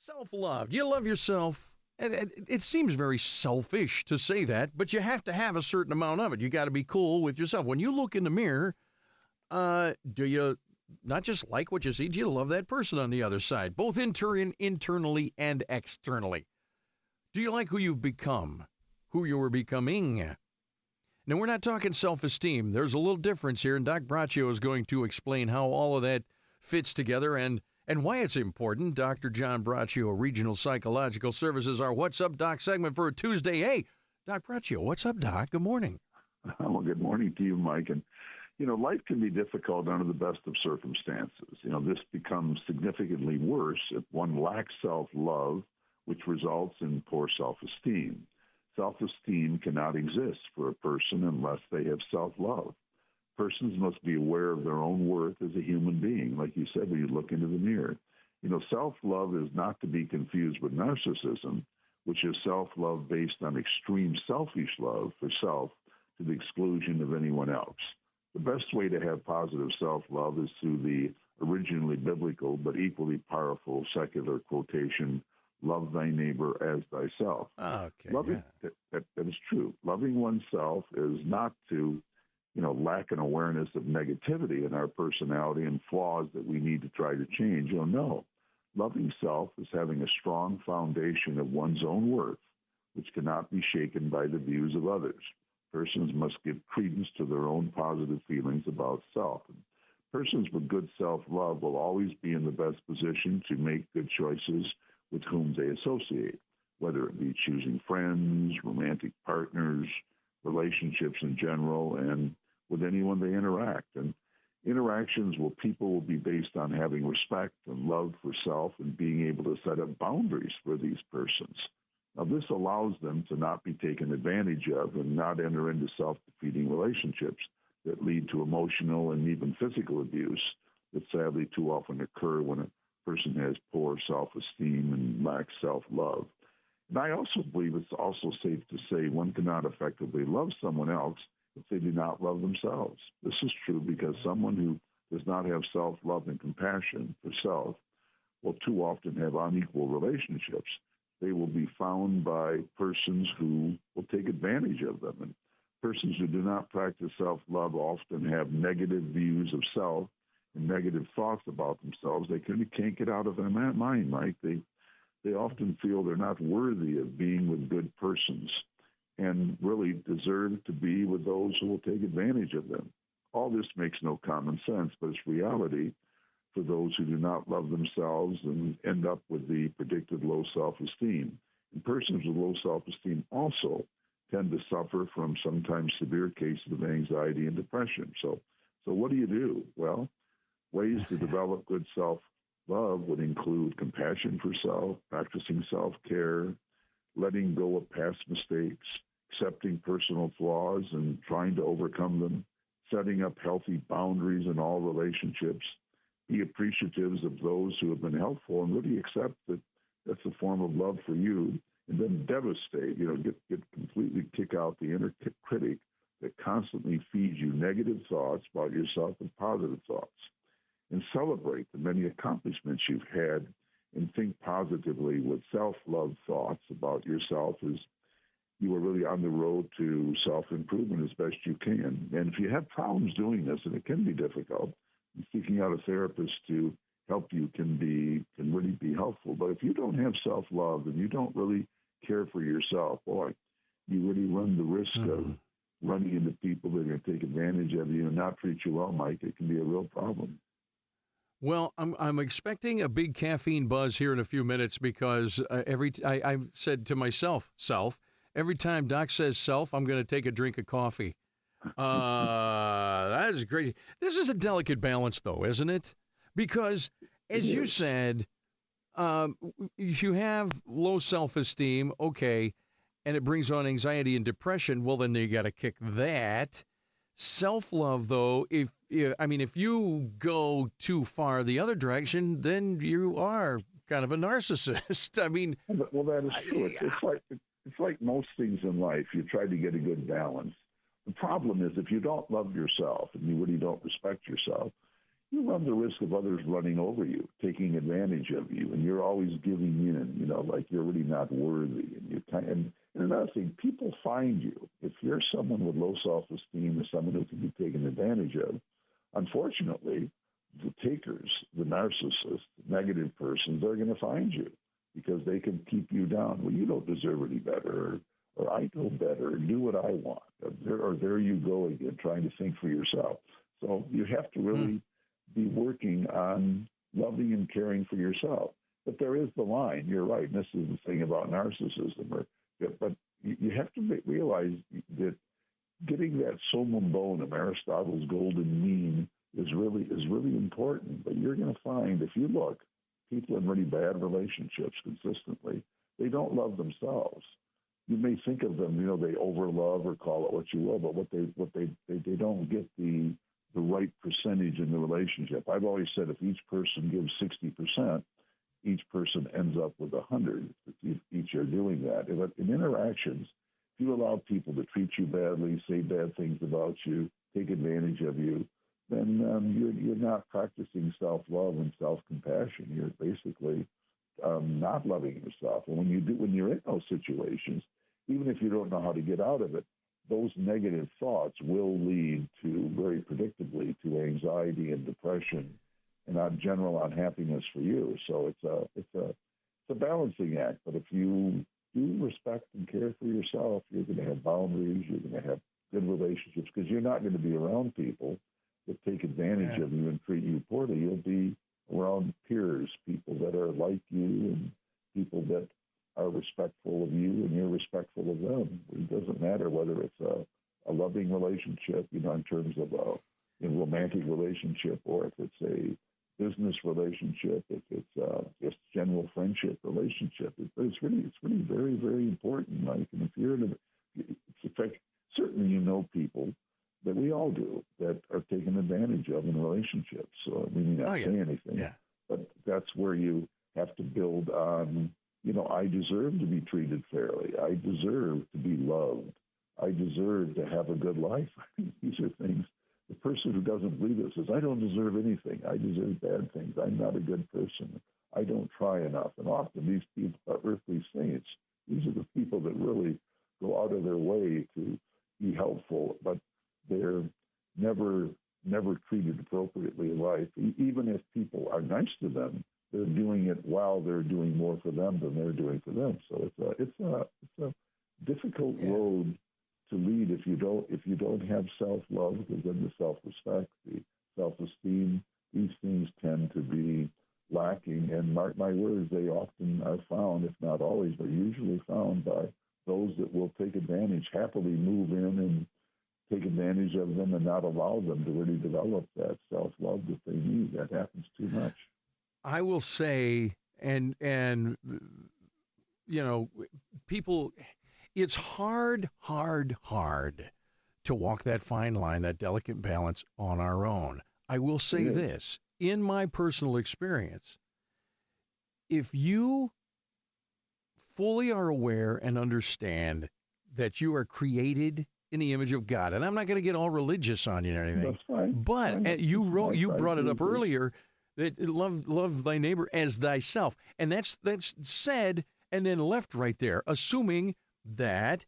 Self-love. Do you love yourself? It seems very selfish to say that, but you have to have a certain amount of it. You got to be cool with yourself. When you look in the mirror, do you not just like what you see, do you love that person on the other side, both internally and externally? Do you like who you've become, who you were becoming? Now, we're not talking self-esteem. There's a little difference here, and Doc Braccio is going to explain how all of that fits together and why it's important. Dr. John Braccio, Regional Psychological Services, our What's Up, Doc segment for a Tuesday. Hey, Doc Braccio, what's up, Doc? Good morning. Well, good morning to you, Mike. And, life can be difficult under the best of circumstances. This becomes significantly worse if one lacks self-love, which results in poor self-esteem. Self-esteem cannot exist for a person unless they have self-love. Persons must be aware of their own worth as a human being, like you said, when you look into the mirror. Self-love is not to be confused with narcissism, which is self-love based on extreme selfish love for self to the exclusion of anyone else. The best way to have positive self-love is through the originally biblical but equally powerful secular quotation, love thy neighbor as thyself. Okay. That is true. Loving oneself is not to lack an awareness of negativity in our personality and flaws that we need to try to change. No. Loving self is having a strong foundation of one's own worth, which cannot be shaken by the views of others. Persons must give credence to their own positive feelings about self. And persons with good self-love will always be in the best position to make good choices with whom they associate, whether it be choosing friends, romantic partners, relationships in general, and with anyone they interact. And interactions with people will be based on having respect and love for self and being able to set up boundaries for these persons. Now, this allows them to not be taken advantage of and not enter into self-defeating relationships that lead to emotional and even physical abuse that sadly too often occur when a person has poor self-esteem and lacks self-love. And I also believe it's also safe to say one cannot effectively love someone else if they do not love themselves. This is true because someone who does not have self-love and compassion for self will too often have unequal relationships. They will be found by persons who will take advantage of them. And persons who do not practice self-love often have negative views of self and negative thoughts about themselves. They can't get out of their mind, Mike. They often feel they're not worthy of being with good persons and really deserve to be with those who will take advantage of them. All this makes no common sense, but it's reality for those who do not love themselves and end up with the predicted low self-esteem. And persons with low self-esteem also tend to suffer from sometimes severe cases of anxiety and depression. So what do? Well, ways to develop good self-love would include compassion for self, practicing self-care, letting go of past mistakes, accepting personal flaws and trying to overcome them, setting up healthy boundaries in all relationships, be appreciative of those who have been helpful and really accept that that's a form of love for you, and then devastate, get completely kick out the inner critic that constantly feeds you negative thoughts about yourself and positive thoughts, and celebrate the many accomplishments you've had and think positively with self-love thoughts about yourself as you are really on the road to self-improvement as best you can. And if you have problems doing this, and it can be difficult, seeking out a therapist to help you can really be helpful. But if you don't have self-love and you don't really care for yourself, boy, you really run the risk of running into people that are going to take advantage of you and not treat you well, Mike. It can be a real problem. Well, I'm expecting a big caffeine buzz here in a few minutes because I've said to myself, every time Doc says self, I'm going to take a drink of coffee. That is crazy. This is a delicate balance, though, isn't it? Because, as you said, if you have low self-esteem, okay, and it brings on anxiety and depression, well, then you got to kick that. Self-love, though, if you go too far the other direction, then you are kind of a narcissist. Well, that is true. It's like most things in life. You try to get a good balance. The problem is if you don't love yourself and you really don't respect yourself, you run the risk of others running over you, taking advantage of you, and you're always giving in, like you're really not worthy. And and another thing, people find you. If you're someone with low self-esteem or someone who can be taken advantage of, unfortunately, the takers, the narcissists, negative persons are going to find you because they can keep you down. Well, you don't deserve any better, or I know better, or do what I want. Or there you go again, trying to think for yourself. So you have to really be working on loving and caring for yourself. But there is the line. You're right. And this is the thing about narcissism. But you have to realize that getting that summum bonum, Aristotle's golden mean, is really important. But you're going to find, if you look, people in really bad relationships consistently, they don't love themselves. You may think of them, they overlove or call it what you will, but they don't get the right percentage in the relationship. I've always said if each person gives 60%, each person ends up with 100. If each are doing that. In interactions, if you allow people to treat you badly, say bad things about you, take advantage of you, then you're not practicing self-love and self-compassion. You're basically not loving yourself. And when you're in those situations, even if you don't know how to get out of it, those negative thoughts will lead to, very predictably, to anxiety and depression and general unhappiness for you. So it's a balancing act. But if you do respect and care for yourself, you're going to have boundaries. You're going to have good relationships because you're not going to be around people that take advantage of you and treat you poorly. You'll be around peers, people that are like you and people that are respectful of you and you're respectful of them. It doesn't matter whether it's a loving relationship, in terms of a romantic relationship, or if it's a business relationship, if it's just general friendship relationship. It's really very, very important. Like, and if you're in fact, certainly people that we all do that are taken advantage of in relationships. So we may not say anything, but that's where you have to build on. I deserve to be treated fairly. I deserve to be loved. I deserve to have a good life. These are things. The person who doesn't believe this says, I don't deserve anything. I deserve bad things. I'm not a good person. I don't try enough. And often these people are earthly saints. These are the people that really go out of their way to be helpful, but they're never treated appropriately in life. Even if people are nice to them, they're doing it while they're doing more for them than they're doing for them. So it's a difficult road to lead if you don't have self-love, because then the self-respect, the self-esteem, these things tend to be lacking. And mark my words, they often are found, if not always, but usually found by those that will take advantage, happily move in and take advantage of them and not allow them to really develop that self-love that they need. That happens too much. I will say, and people, it's hard to walk that fine line, that delicate balance on our own. I will say this, in my personal experience, if you fully are aware and understand that you are created in the image of God, and I'm not going to get all religious on you or anything, that's fine. But you brought it up earlier, that love thy neighbor as thyself. And that's said and then left right there, assuming that,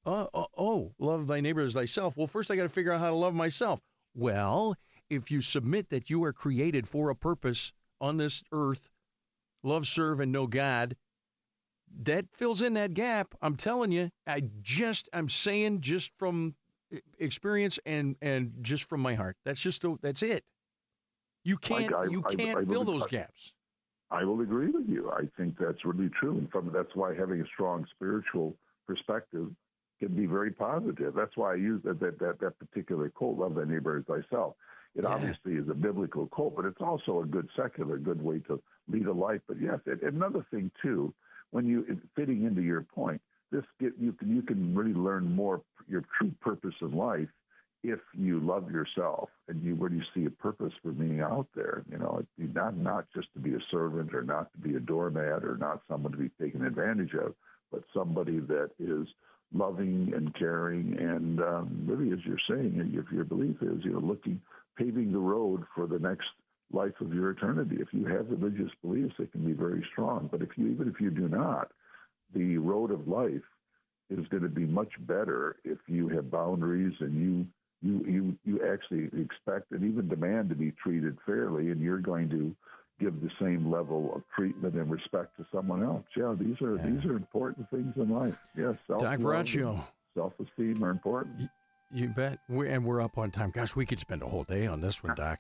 love thy neighbor as thyself. Well, first I got to figure out how to love myself. Well, if you submit that you are created for a purpose on this earth, love, serve, and know God, that fills in that gap. I'm telling you, I'm saying just from experience and just from my heart. That's it. You can't fill those gaps. I will agree with you. I think that's really true. And that's why having a strong spiritual perspective can be very positive. That's why I use that particular quote, love thy neighbor as thyself. It obviously is a biblical quote, but it's also a good secular, good way to lead a life. But yes, another thing too, when fitting into your point, you can really learn more your true purpose in life if you love yourself and you really see a purpose for being out there. Not just to be a servant or not to be a doormat or not someone to be taken advantage of, but somebody that is loving and caring and really, as you're saying, if your belief is, paving the road for the next life of your eternity. If you have religious beliefs, it can be very strong. But even if you do not, the road of life is going to be much better if you have boundaries and you actually expect and even demand to be treated fairly, and you're going to give the same level of treatment and respect to someone else. Yeah, these are important things in life. Yes, Doc Braccio. Self-esteem are important. You bet. We're up on time. Gosh, we could spend a whole day on this one, Doc.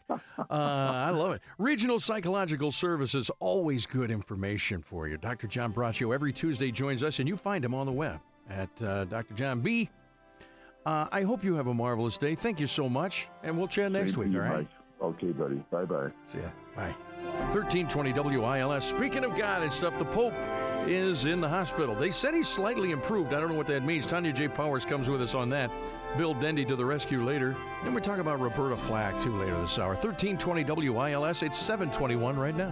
I love it. Regional Psychological Services, always good information for you. Dr. John Braccio every Tuesday joins us, and you find him on the web at Dr. John B. I hope you have a marvelous day. Thank you so much, and we'll chat next week, all right? Mike. Okay, buddy. Bye-bye. See ya. Bye. 1320 WILS. Speaking of God and stuff, the Pope is in the hospital. They said he's slightly improved. I don't know what that means. Tanya J. Powers comes with us on that. Bill Dendy to the rescue later. Then we talk about Roberta Flack, too, later this hour. 1320 WILS. It's 7:21 right now.